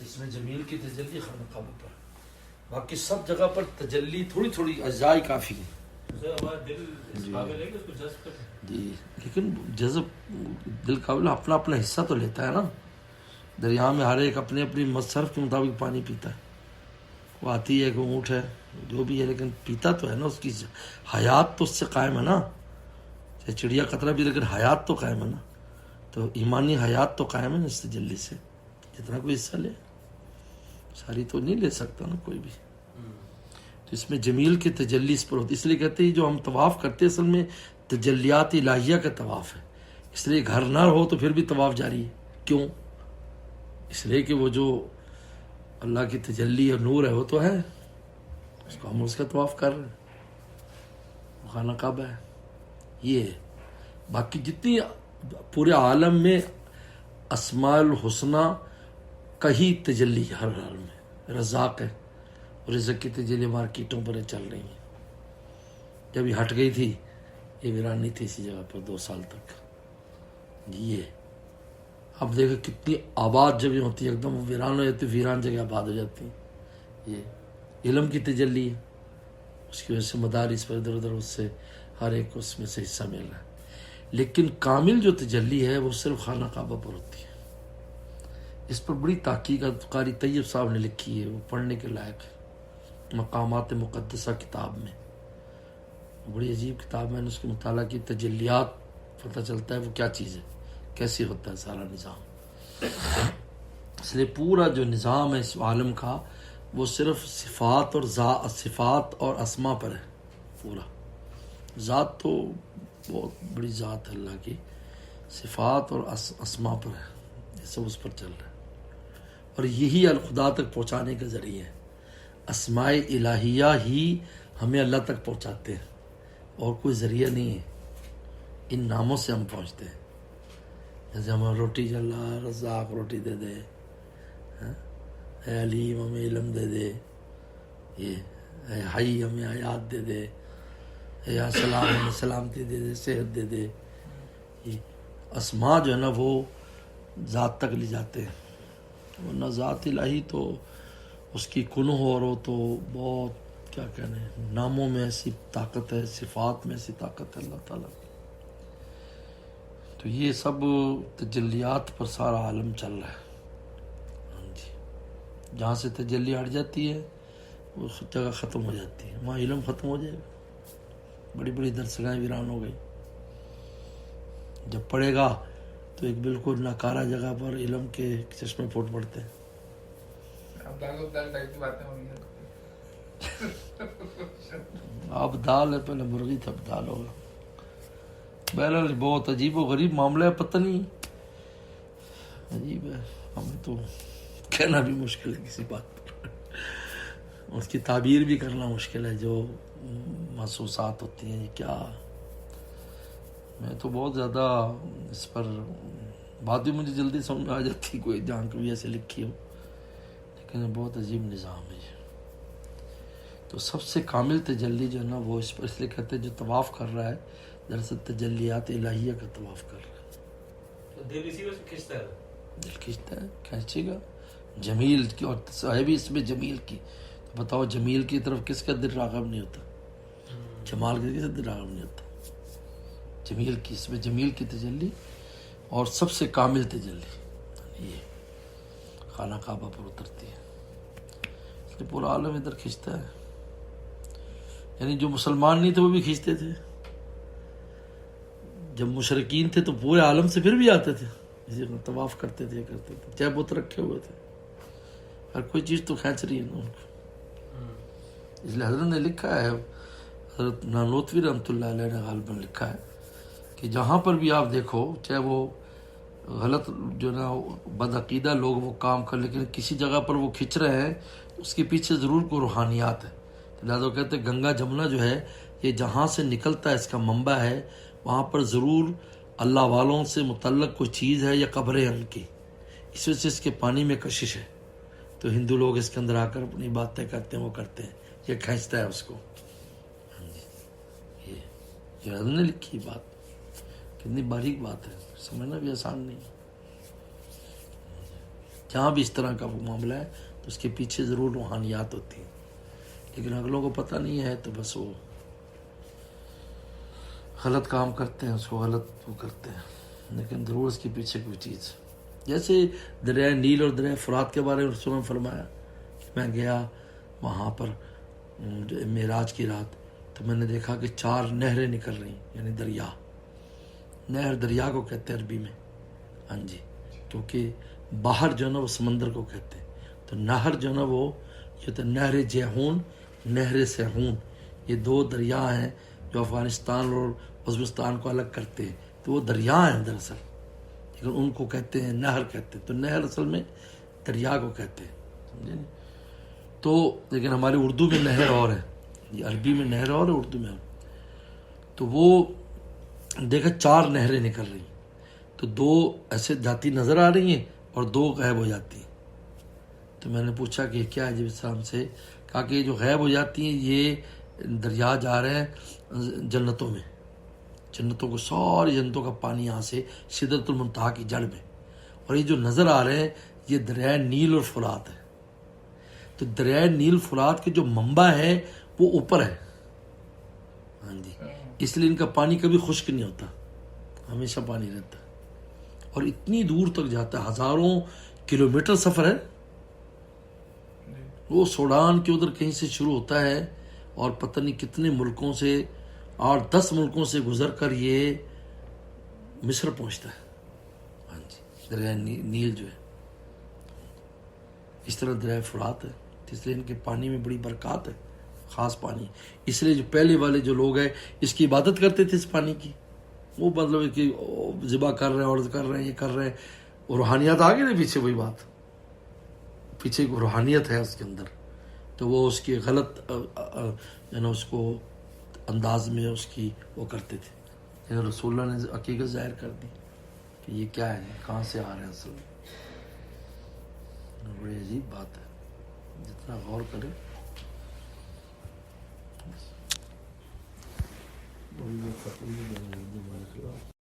اس میں جمیل کی تجلی خانہ کعبہ پر، باقی سب جگہ پر تجلی تھوڑی تھوڑی اجزاء کافی ہیں جی، لیکن جذب دل قابل اپنا اپنا حصہ تو لیتا ہے نا. دریا میں ہر ایک اپنے اپنی مصرف کے مطابق پانی پیتا ہے. وہ آتی ہے کہ اونٹ ہے جو بھی ہے، لیکن پیتا تو ہے نا، اس کی حیات تو اس سے قائم ہے نا. چڑیا قطرہ بھی، لیکن حیات تو قائم ہے نا. تو ایمانی حیات تو قائم ہے نا اس تجلی سے. جتنا کوئی حصہ لے، ساری تو نہیں لے سکتا نا کوئی بھی. تو اس میں جمیل کی تجلی اس پر ہوتی، اس لیے کہتے ہیں جو ہم طواف کرتے ہیں اصل میں تجلیات الہیہ کا طواف ہے. اس لیے گھر نہ ہو تو پھر بھی طواف جاری ہے. کیوں؟ اس لیے کہ وہ جو اللہ کی تجلی اور نور ہے وہ تو ہے، اس کو ہم اس کا طواف کر رہے ہیں. وہ خانہ کعبہ ہے. یہ ہے. باقی جتنی پورے عالم میں اسماء الحسنہ کا ہی تجلی ہر حال میں رزاق ہے، اور رزق کی تجلی مارکیٹوں پر چل رہی ہیں. جب یہ ہٹ گئی تھی، یہ ویرانی تھی اسی جگہ پر 2 سال تک. یہ اب دیکھو کتنی آباد جگہ ہوتی ہے، ایک دم ویران ہو جاتی، ویران جگہ آباد ہو جاتی ہیں. یہ علم کی تجلی ہے، اس کی وجہ سے مدارس پر ادھر ادھر اس سے ہر ایک کو اس میں سے حصہ مل رہا ہے. لیکن کامل جو تجلی ہے وہ صرف خانہ کعبہ پر ہوتی ہے. اس پر بڑی تحقیقات قاری طیب صاحب نے لکھی ہے، وہ پڑھنے کے لائق ہے. مقامات مقدسہ کتاب میں بڑی عجیب کتاب ہے. اس کے مطالعہ کی تجلیات پتہ چلتا ہے وہ کیا چیز ہے، کیسے ہوتا ہے سارا نظام. اس لیے پورا جو نظام ہے اس عالم کا وہ صرف صفات اور اسما پر ہے. پورا ذات تو بہت بڑی ذات ہے اللہ کی، صفات اور اسما پر ہے. یہ سب اس پر چل رہا ہے، اور یہی الخدا تک پہنچانے کا ذریعہ ہے. اسماء الہیہ ہی ہمیں اللہ تک پہنچاتے ہیں، اور کوئی ذریعہ نہیں ہے. ان ناموں سے ہم پہنچتے ہیں. جیسے ہمیں روٹی اللہ رزاق روٹی دے دے، اے علیم ہمیں علم دے دے، یہ اے حی ہمیں حیات دے دے، اے سلام ہمیں سلامتی دے دے، صحت دے دے. یہ اسماء جو ہے نا وہ ذات تک لے جاتے ہیں. ورنہ ذات الہی تو اس کی کنہ اور وہ تو بہت کیا کہنے ہیں، ناموں میں ایسی طاقت ہے، صفات میں ایسی طاقت ہے اللہ تعالیٰ کی. تو یہ سب تجلیات پر سارا عالم چل رہا ہے. جی، جہاں سے تجلی ہٹ جاتی ہے وہ جگہ ختم ہو جاتی ہے، وہاں علم ختم ہو جائے گا. بڑی بڑی درسگاہیں ویران ہو گئی. جب پڑھے گا تو ایک بالکل ناکارہ جگہ پر علم کے چشمے پھوٹ پڑتے ہیں. اب دال ہے، پہلے مرغی تھا، اب دال ہوگا. بہرحال بہت عجیب و غریب معاملہ ہے. پتہ نہیں، عجیب ہے. ہمیں تو کہنا بھی مشکل ہے کسی بات پر، اس کی تعبیر بھی کرنا مشکل ہے. جو محسوسات ہوتی ہیں، یہ کیا، میں تو بہت زیادہ اس پر بات بھی مجھے جلدی سمجھ میں آ جاتی، کوئی جہاں کبھی ایسے لکھی ہو، لیکن یہ بہت عجیب نظام ہے. تو سب سے کامل تجلی جو ہے نا وہ اس پر، اس لیے کہتے ہیں جو طواف کر رہا ہے دراصل تجلیات الہیہ کا طواف کر رہا ہے. دل اسی وجہ سے کھنچتا ہے، دل کھینچتا ہے، کھینچے گا. جمیل کی اور ہے بھی اس میں جمیل کی. تو بتاؤ جمیل کی طرف کس کا دل راغب نہیں ہوتا؟ جمال کا کس کا دل راغب نہیں ہوتا؟ جمیل کی، اس میں جمیل کی تجلی اور سب سے کامل تجلی یہ خانہ کعبہ پر اترتی ہے. اس لیے پورا عالم ادھر کھینچتا ہے. یعنی جو مسلمان نہیں تھے وہ بھی کھینچتے تھے. جب مشرکین تھے تو پورے عالم سے پھر بھی آتے تھے، اسی کو طواف کرتے تھے، چاہے بت رکھے ہوئے تھے. ہر کوئی چیز تو کھینچ رہی ہے نا ان کو. اس لیے حضرت نے لکھا ہے، حضرت نانوتوی رحمۃ اللہ علیہ نے غالباً لکھا ہے کہ جہاں پر بھی آپ دیکھو، چاہے وہ غلط جو نا بدعقیدہ لوگ وہ کام کر، لیکن کسی جگہ پر وہ کھنچ رہے ہیں اس کے پیچھے ضرور کوئی روحانیات ہے. لہٰذا وہ کہتے ہیں گنگا جمنا جو ہے یہ جہاں سے نکلتا ہے، اس کا منبع ہے، وہاں پر ضرور اللہ والوں سے متعلق کوئی چیز ہے یا قبریں ہیں ان کی. اس وجہ سے اس کے پانی میں کشش ہے. تو ہندو لوگ اس کے اندر آ کر اپنی باتیں کرتے ہیں، وہ کرتے ہیں، یہ کھینچتا ہے اس کو. یہ ہم نے لکھی بات، کتنی باریک بات ہے، سمجھنا بھی آسان نہیں. جہاں بھی اس طرح کا وہ معاملہ ہے تو اس کے پیچھے ضرور روحانیات ہوتی ہیں، لیکن اگلوں کو پتہ نہیں ہے تو بس وہ غلط کام کرتے ہیں، اس کو غلط وہ کرتے ہیں، لیکن ضرور اس کے پیچھے کوئی چیز. جیسے دریائے نیل اور دریائے فرات کے بارے میں رسول نے فرمایا کہ میں گیا وہاں پر معراج کی رات، تو میں نے دیکھا کہ 4 نہریں نکل رہی، یعنی دریا. نہر دریا کو کہتے ہیں عربی میں، ہاں جی، کیونکہ باہر جو ہے نا وہ سمندر کو کہتے ہیں. تو نہر جو ہے نا وہ یہ تو نہر جیہون، نہر سیہون، یہ 2 دریا ہیں جو افغانستان اور ازبکستان کو الگ کرتے ہیں. تو وہ دریا ہیں دراصل، لیکن ان کو کہتے ہیں نہر کہتے ہیں. تو نہر اصل میں دریا کو کہتے ہیں، سمجھے نہیں؟ تو لیکن ہماری اردو میں نہر اور ہے، یہ عربی میں نہر اور ہے، اردو میں اور. تو وہ دیکھا 4 نہریں نکل رہی، تو 2 ایسے جاتی نظر آ رہی ہیں اور 2 غائب ہو جاتی ہیں. تو میں نے پوچھا کہ کیا ہے جب اسلام سے؟ کہا کہ یہ جو غائب ہو جاتی ہیں یہ دریا جا رہے ہیں جنتوں میں، جنتوں کو، ساری جنتوں کا پانی یہاں سے سدرۃ المنتہا کی جڑ میں، اور یہ جو نظر آ رہے ہیں یہ دریائے نیل اور فرات ہے. تو دریائے نیل فرات کے جو منبع ہے وہ اوپر ہے، ہاں جی، اس لیے ان کا پانی کبھی خشک نہیں ہوتا، ہمیشہ پانی رہتا ہے. اور اتنی دور تک جاتا ہے، 1000 کلومیٹر سفر ہے. وہ سوڈان کے ادھر کہیں سے شروع ہوتا ہے اور پتہ نہیں کتنے ملکوں سے، 8-10 ملکوں سے گزر کر یہ مصر پہنچتا ہے. ہاں جی، دریائے نیل جو ہے اس طرح دریائے فرات ہے، اس لیے ان کے پانی میں بڑی برکات ہے، خاص پانی. اس لیے جو پہلے والے جو لوگ ہیں اس کی عبادت کرتے تھے اس پانی کی. وہ مطلب کہ ذبح کر رہے ہیں، عرض کر رہے ہیں، یہ کر رہے ہیں، اور روحانیت آ گئی نا پیچھے. وہی بات، پیچھے کو روحانیت ہے اس کے اندر. تو وہ اس کی غلط یعنی اس کو انداز میں اس کی وہ کرتے تھے. لیکن رسول اللہ نے حقیقت ظاہر کر دی کہ یہ کیا ہے، کہاں سے آ رہے ہیں اصل میں. بڑی عجیب بات ہے، جتنا غور کرے.